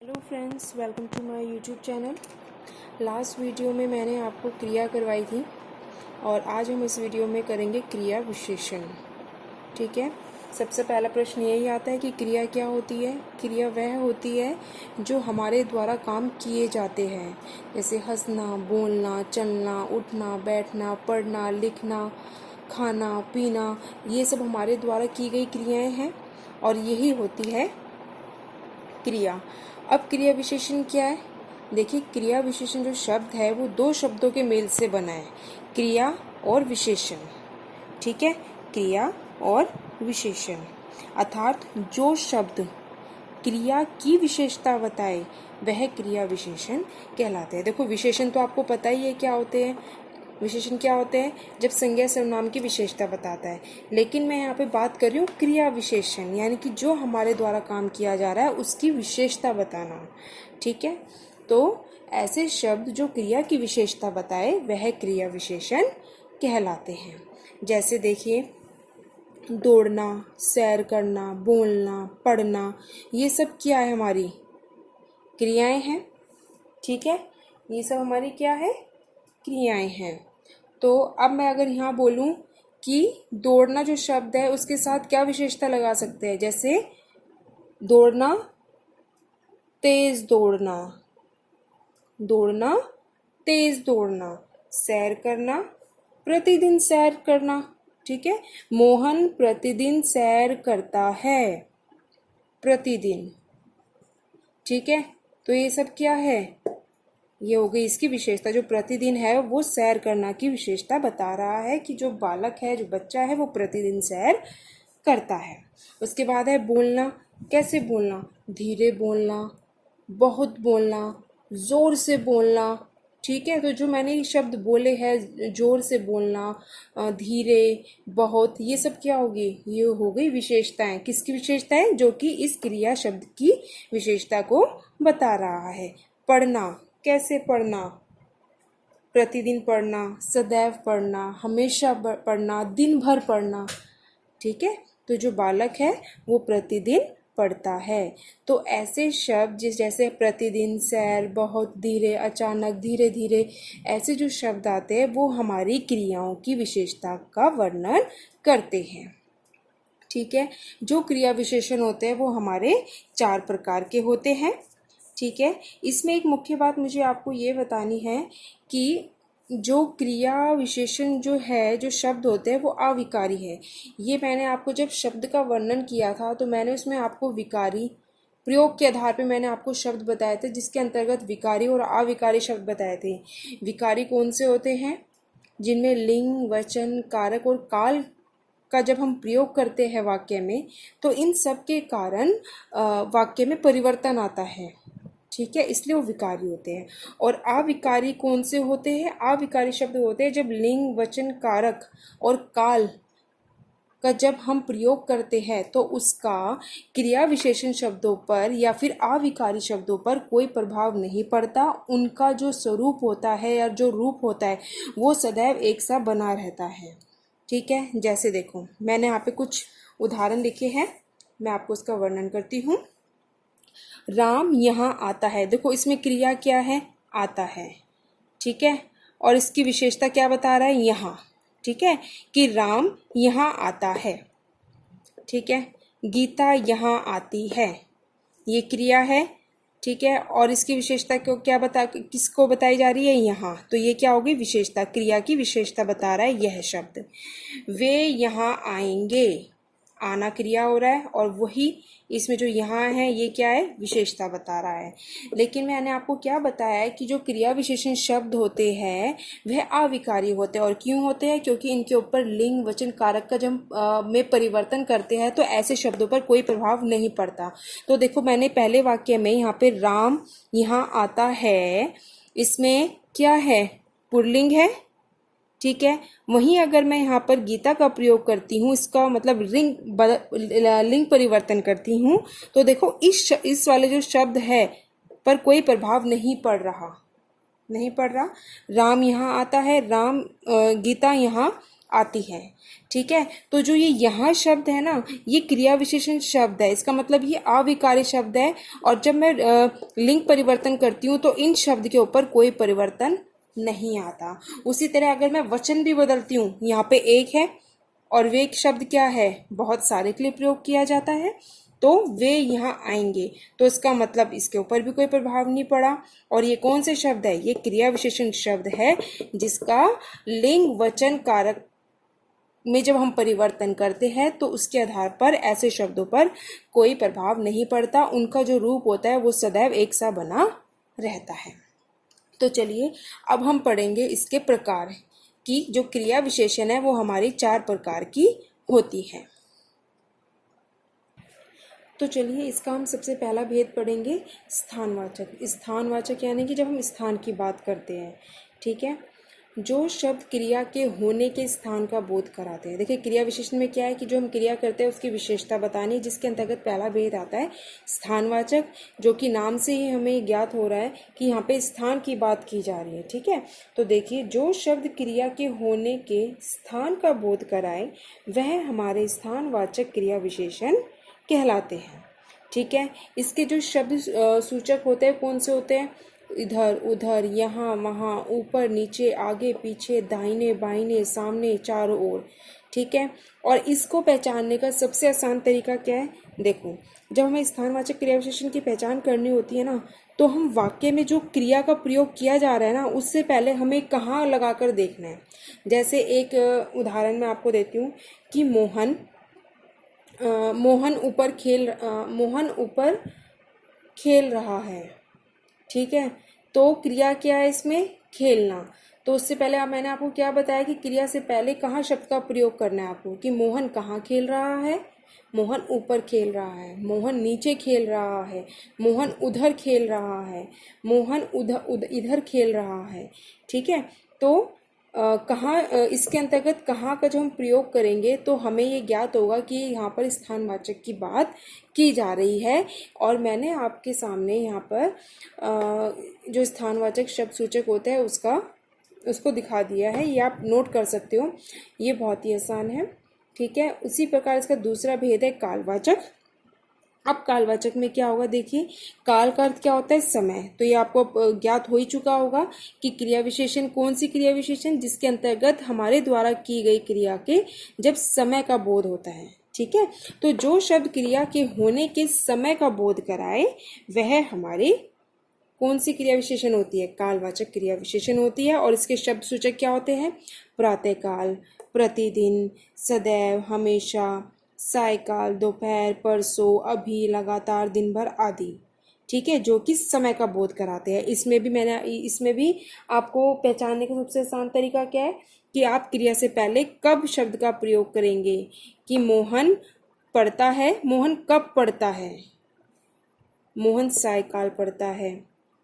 Hello friends, welcome to my YouTube channel. Last video में मैंने आपको क्रिया करवाई थी और आज हम इस वीडियो में करेंगे क्रिया विशेषण। ठीक है। सबसे पहला प्रश्न यही आता है कि क्रिया क्या होती है। क्रिया वह होती है जो हमारे द्वारा काम किए जाते हैं, जैसे हंसना, बोलना, चलना, उठना, बैठना, पढ़ना, लिखना, खाना, पीना। ये सब हमारे द्वारा की गई क्रियाएं हैं और यही होती है क्रिया। अब क्रिया विशेषण क्या है? देखिए, क्रिया विशेषण जो शब्द है वो दो शब्दों के मेल से बना है, क्रिया और विशेषण। ठीक है, क्रिया और विशेषण अर्थात जो शब्द क्रिया की विशेषता बताए वह क्रिया विशेषण कहलाते हैं। देखो, विशेषण तो आपको पता ही है क्या होते हैं। विशेषण क्या होते हैं? जब संज्ञा सर्वनाम की विशेषता बताता है। लेकिन मैं यहाँ पे बात कर रही हूँ क्रिया विशेषण, यानी कि जो हमारे द्वारा काम किया जा रहा है उसकी विशेषता बताना। ठीक है, तो ऐसे शब्द जो क्रिया की विशेषता बताए वह क्रिया विशेषण कहलाते हैं। जैसे देखिए, दौड़ना, सैर करना, बोलना, पढ़ना, ये सब क्या है? हमारी क्रियाएं हैं। ठीक है, ये सब हमारी क्या है? क्रियाएं हैं। तो अब मैं अगर यहाँ बोलूँ कि दौड़ना जो शब्द है उसके साथ क्या विशेषता लगा सकते हैं? जैसे दौड़ना, तेज दौड़ना, दौड़ना, तेज दौड़ना, सैर करना, प्रतिदिन सैर करना। ठीक है, मोहन प्रतिदिन सैर करता है, प्रतिदिन। ठीक है, तो ये सब क्या है? ये हो गई इसकी विशेषता। जो प्रतिदिन है वो सैर करना की विशेषता बता रहा है कि जो बालक है, जो बच्चा है, वो प्रतिदिन सैर करता है। उसके बाद है बोलना। कैसे बोलना? धीरे बोलना, बहुत बोलना, जोर से बोलना। ठीक है, तो जो मैंने ये शब्द बोले हैं, जोर से बोलना, धीरे, बहुत, ये सब क्या होगी? ये हो गई विशेषताएं। किसकी विशेषताएं? जो कि इस क्रिया शब्द की विशेषता को बता रहा है। पढ़ना। कैसे पढ़ना? प्रतिदिन पढ़ना, सदैव पढ़ना, हमेशा पढ़ना, दिन भर पढ़ना। ठीक है, तो जो बालक है वो प्रतिदिन पढ़ता है। तो ऐसे शब्द जैसे प्रतिदिन, सैर, बहुत, धीरे, अचानक, धीरे धीरे, ऐसे जो शब्द आते हैं वो हमारी क्रियाओं की विशेषता का वर्णन करते हैं। ठीक है, जो क्रिया विशेषण होते हैं वो हमारे 4 प्रकार के होते हैं। ठीक है, इसमें एक मुख्य बात मुझे आपको ये बतानी है कि जो क्रिया विशेषण जो है, जो शब्द होते हैं वो अविकारी है। ये मैंने आपको जब शब्द का वर्णन किया था तो मैंने उसमें आपको विकारी प्रयोग के आधार पे मैंने आपको शब्द बताए थे, जिसके अंतर्गत विकारी और अविकारी शब्द बताए थे। विकारी कौन से होते हैं? जिनमें लिंग, वचन, कारक और काल का जब हम प्रयोग करते हैं वाक्य में, तो इन सब के कारण वाक्य में परिवर्तन आता है। ठीक है, इसलिए वो विकारी होते हैं। और अविकारी कौन से होते हैं? अविकारी शब्द होते हैं जब लिंग, वचन, कारक और काल का जब हम प्रयोग करते हैं तो उसका क्रिया विशेषण शब्दों पर या फिर अविकारी शब्दों पर कोई प्रभाव नहीं पड़ता। उनका जो स्वरूप होता है या जो रूप होता है वो सदैव एक सा बना रहता है। ठीक है, जैसे देखो, मैंने यहाँ पे कुछ उदाहरण लिखे हैं, मैं आपको उसका वर्णन करती हूँ। राम यहाँ आता है। देखो, इसमें क्रिया क्या है? आता है। ठीक है, और इसकी विशेषता क्या बता रहा है? यहाँ। ठीक है, कि राम यहाँ आता है। ठीक है, गीता यहाँ आती है, ये क्रिया है। ठीक है, और इसकी विशेषता को क्या किसको बताई जा रही है? यहाँ। तो ये क्या होगी? विशेषता, क्रिया की विशेषता बता रहा है यह शब्द। वे यहाँ आएंगे, आना क्रिया हो रहा है और वही इसमें जो यहाँ है ये क्या है? विशेषता बता रहा है। लेकिन मैंने आपको क्या बताया है कि जो क्रिया विशेषण शब्द होते हैं वह अविकारी होते हैं। और क्यों होते हैं? क्योंकि इनके ऊपर लिंग, वचन, कारक का जब में परिवर्तन करते हैं तो ऐसे शब्दों पर कोई प्रभाव नहीं पड़ता। तो देखो, मैंने पहले वाक्य में यहाँ पे राम यहाँ आता है, इसमें क्या है? पुल्लिंग है। ठीक है, वहीं अगर मैं यहाँ पर गीता का प्रयोग करती हूँ, इसका मतलब लिंग परिवर्तन करती हूँ, तो देखो इस वाले जो शब्द है पर कोई प्रभाव नहीं पड़ रहा, नहीं पड़ रहा। राम यहाँ आता है, राम, गीता यहाँ आती है। ठीक है, तो जो ये यहाँ शब्द है ना, ये क्रिया विशेषण शब्द है, इसका मतलब ये अविकारी शब्द है। और जब मैं लिंग परिवर्तन करती हूँ तो इन शब्द के ऊपर कोई परिवर्तन नहीं आता। उसी तरह अगर मैं वचन भी बदलती हूँ, यहाँ पे एक है और वे एक शब्द क्या है, बहुत सारे के लिए प्रयोग किया जाता है, तो वे यहाँ आएंगे, तो इसका मतलब इसके ऊपर भी कोई प्रभाव नहीं पड़ा। और ये कौन से शब्द है, ये क्रिया विशेषण शब्द है जिसका लिंग वचन कारक में जब हम परिवर्तन करते हैं तो उसके आधार पर ऐसे शब्दों पर कोई प्रभाव नहीं पड़ता, उनका जो रूप होता है वो सदैव एक सा बना रहता है। तो चलिए अब हम पढ़ेंगे इसके प्रकार कि जो क्रिया विशेषण है वो हमारी 4 प्रकार की होती है। तो चलिए इसका हम सबसे पहला भेद पढ़ेंगे, स्थानवाचक। स्थानवाचक यानी कि जब हम स्थान की बात करते हैं, ठीक है, जो शब्द क्रिया के होने के स्थान का बोध कराते हैं। देखिए क्रिया विशेषण में क्या है कि जो हम क्रिया करते हैं उसकी विशेषता बतानी है, जिसके अंतर्गत पहला भेद आता है स्थानवाचक, जो कि नाम से ही हमें ज्ञात हो रहा है कि यहाँ पे स्थान की बात की जा रही है। ठीक है, तो देखिए जो शब्द क्रिया के होने के स्थान का बोध कराए वह हमारे स्थानवाचक क्रिया विशेषण कहलाते हैं। ठीक है, इसके जो शब्द सूचक होते हैं कौन से होते हैं, इधर उधर, यहाँ वहाँ, ऊपर नीचे, आगे पीछे, दाहिने बाइने, सामने, चारों ओर। ठीक है, और इसको पहचानने का सबसे आसान तरीका क्या है, देखो जब हमें स्थानवाचक क्रिया विशेषण की पहचान करनी होती है ना, तो हम वाक्य में जो क्रिया का प्रयोग किया जा रहा है ना, उससे पहले हमें कहाँ लगाकर देखना है। जैसे एक उदाहरण मैं आपको देती हूँ कि मोहन ऊपर खेल रहा है। ठीक है, तो क्रिया क्या है इसमें, खेलना। तो उससे पहले मैंने आपको क्या बताया कि क्रिया से पहले कहाँ शब्द का प्रयोग करना है आपको, कि मोहन कहाँ खेल रहा है, मोहन ऊपर खेल रहा है, मोहन नीचे खेल रहा है, मोहन उधर खेल रहा है, मोहन इधर खेल रहा है। ठीक है, तो कहाँ इसके अंतर्गत कहाँ का जो हम प्रयोग करेंगे तो हमें ये ज्ञात होगा कि यहाँ पर स्थानवाचक की बात की जा रही है। और मैंने आपके सामने यहाँ पर जो स्थानवाचक शब्द सूचक होता है उसको दिखा दिया है, ये आप नोट कर सकते हो, ये बहुत ही आसान है। ठीक है, उसी प्रकार इसका दूसरा भेद है कालवाचक। अब कालवाचक में क्या होगा, देखिए काल का अर्थ क्या होता है, समय। तो ये आपको ज्ञात हो ही चुका होगा कि क्रिया विशेषण कौन सी क्रिया विशेषण, जिसके अंतर्गत हमारे द्वारा की गई क्रिया के जब समय का बोध होता है। ठीक है, तो जो शब्द क्रिया के होने के समय का बोध कराए वह हमारी कौन सी क्रिया विशेषण होती है, कालवाचक क्रिया विशेषण होती है। और इसके शब्द सूचक क्या होते हैं, प्रातःकाल, प्रतिदिन, सदैव, हमेशा, सायकाल, दोपहर, परसों, अभी, लगातार, दिन भर आदि। ठीक है, जो कि समय का बोध कराते हैं। इसमें भी आपको पहचानने का सबसे आसान तरीका क्या है कि आप क्रिया से पहले कब शब्द का प्रयोग करेंगे, कि मोहन पढ़ता है, मोहन कब पढ़ता है, मोहन सायकाल पढ़ता है।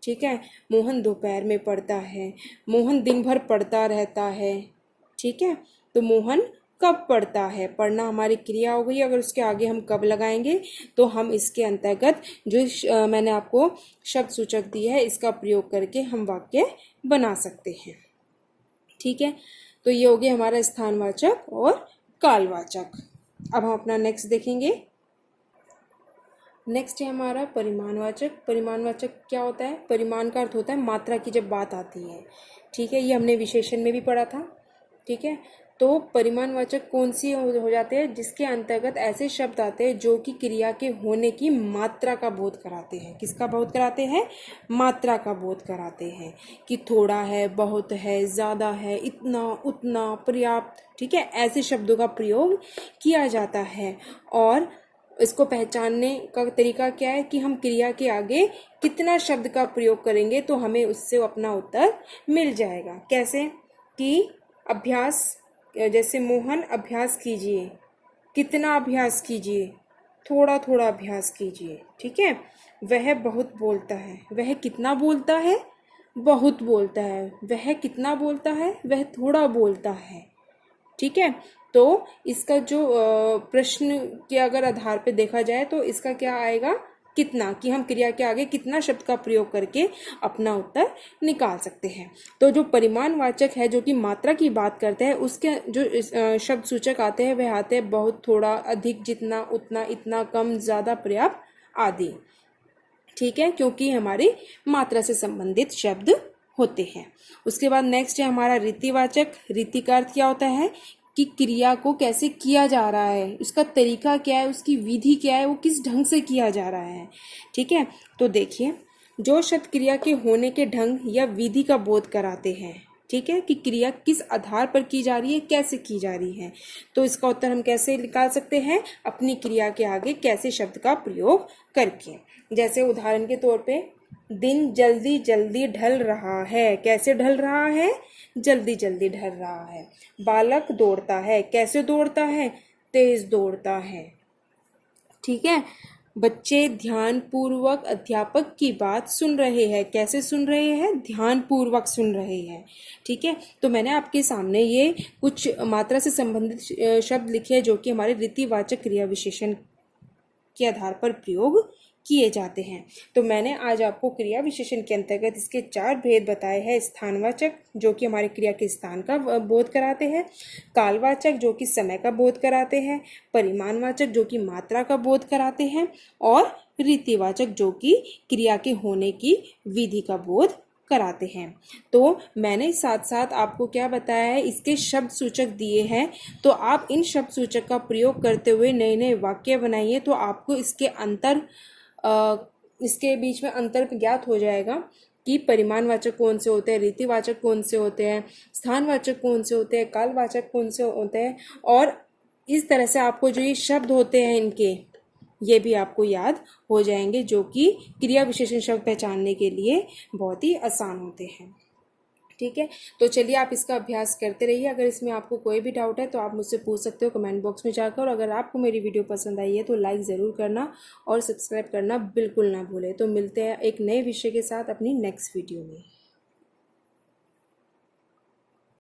ठीक है, मोहन दोपहर में पढ़ता है, मोहन दिन भर पढ़ता रहता है। ठीक है, तो मोहन कब पढ़ता है, पढ़ना हमारी क्रिया हो गई। अगर उसके आगे हम कब लगाएंगे तो हम इसके अंतर्गत जो मैंने आपको शब्द सूचक दिया है इसका प्रयोग करके हम वाक्य बना सकते हैं। ठीक है, तो ये हो गया हमारा स्थानवाचक और कालवाचक। अब हम अपना नेक्स्ट देखेंगे। नेक्स्ट है हमारा परिमाणवाचक। परिमाणवाचक क्या होता है, परिमाण का अर्थ होता है मात्रा की जब बात आती है। ठीक है, ये हमने विशेषण में भी पढ़ा था। ठीक है, तो परिमाणवाचक कौन सी हो जाते हैं, जिसके अंतर्गत ऐसे शब्द आते हैं जो कि क्रिया के होने की मात्रा का बोध कराते हैं। किसका बोध कराते हैं, मात्रा का बोध कराते हैं, कि थोड़ा है, बहुत है, ज़्यादा है, इतना, उतना, पर्याप्त। ठीक है, ऐसे शब्दों का प्रयोग किया जाता है। और इसको पहचानने का तरीका क्या है कि हम क्रिया के आगे कितना शब्द का प्रयोग करेंगे तो हमें उससे अपना उत्तर मिल जाएगा। कैसे, कि अभ्यास, जैसे मोहन अभ्यास कीजिए, कितना अभ्यास कीजिए, थोड़ा थोड़ा अभ्यास कीजिए। ठीक है, वह बहुत बोलता है, वह कितना बोलता है, बहुत बोलता है, वह कितना बोलता है, वह थोड़ा बोलता है। ठीक है, तो इसका जो प्रश्न के अगर आधार पे देखा जाए तो इसका क्या आएगा, कितना, कि हम क्रिया के आगे कितना शब्द का प्रयोग करके अपना उत्तर निकाल सकते हैं। तो जो परिमाणवाचक है, जो कि मात्रा की बात करते हैं, उसके जो शब्द सूचक आते हैं वह आते हैं बहुत, थोड़ा, अधिक, जितना, उतना, इतना, कम, ज़्यादा, पर्याप्त आदि। ठीक है, क्योंकि हमारी मात्रा से संबंधित शब्द होते हैं। उसके बाद नेक्स्ट है हमारा रीतिवाचक। रीति का अर्थ क्या होता है कि क्रिया को कैसे किया जा रहा है, उसका तरीका क्या है, उसकी विधि क्या है, वो किस ढंग से किया जा रहा है। ठीक है, तो देखिए, जो शब्द क्रिया के होने के ढंग या विधि का बोध कराते हैं, ठीक है, कि क्रिया किस आधार पर की जा रही है, कैसे की जा रही है, तो इसका उत्तर हम कैसे निकाल सकते हैं, अपनी क्रिया के आगे कैसे शब्द का प्रयोग करके। जैसे उदाहरण के तौर पे, दिन जल्दी जल्दी ढल रहा है, कैसे ढल रहा है, जल्दी जल्दी ढल रहा है। बालक दौड़ता है, कैसे दौड़ता है, तेज दौड़ता है। ठीक है, बच्चे ध्यानपूर्वक अध्यापक की बात सुन रहे हैं, कैसे सुन रहे हैं, ध्यानपूर्वक सुन रहे हैं। ठीक है, तो मैंने आपके सामने ये कुछ मात्रा से संबंधित शब्द लिखे हैं जो कि हमारे रीतिवाचक क्रिया विशेषण के आधार पर प्रयोग किए जाते हैं। तो मैंने आज आपको क्रिया विशेषण के अंतर्गत इसके 4 भेद बताए हैं। स्थानवाचक, जो कि हमारे क्रिया के स्थान का बोध कराते हैं। कालवाचक, जो कि समय का बोध कराते हैं। परिमाणवाचक, जो कि मात्रा का बोध कराते हैं। और रीतिवाचक, जो कि क्रिया के होने की विधि का बोध कराते हैं। तो मैंने साथ साथ आपको क्या बताया है, इसके शब्द सूचक दिए हैं। तो आप इन शब्द सूचक का प्रयोग करते हुए नए नए वाक्य बनाइए, तो आपको इसके बीच में अंतर ज्ञात हो जाएगा कि परिमाणवाचक कौन से होते हैं, रीतिवाचक कौन से होते हैं, स्थानवाचक कौन से होते हैं, कालवाचक कौन से होते हैं। और इस तरह से आपको जो ये शब्द होते हैं इनके, ये भी आपको याद हो जाएंगे, जो कि क्रिया विशेषण शब्द पहचानने के लिए बहुत ही आसान होते हैं। ठीक है, तो चलिए आप इसका अभ्यास करते रहिए। अगर इसमें आपको कोई भी डाउट है तो आप मुझसे पूछ सकते हो कमेंट बॉक्स में जाकर। और अगर आपको मेरी वीडियो पसंद आई है तो लाइक ज़रूर करना और सब्सक्राइब करना बिल्कुल ना भूलें। तो मिलते हैं एक नए विषय के साथ अपनी नेक्स्ट वीडियो में।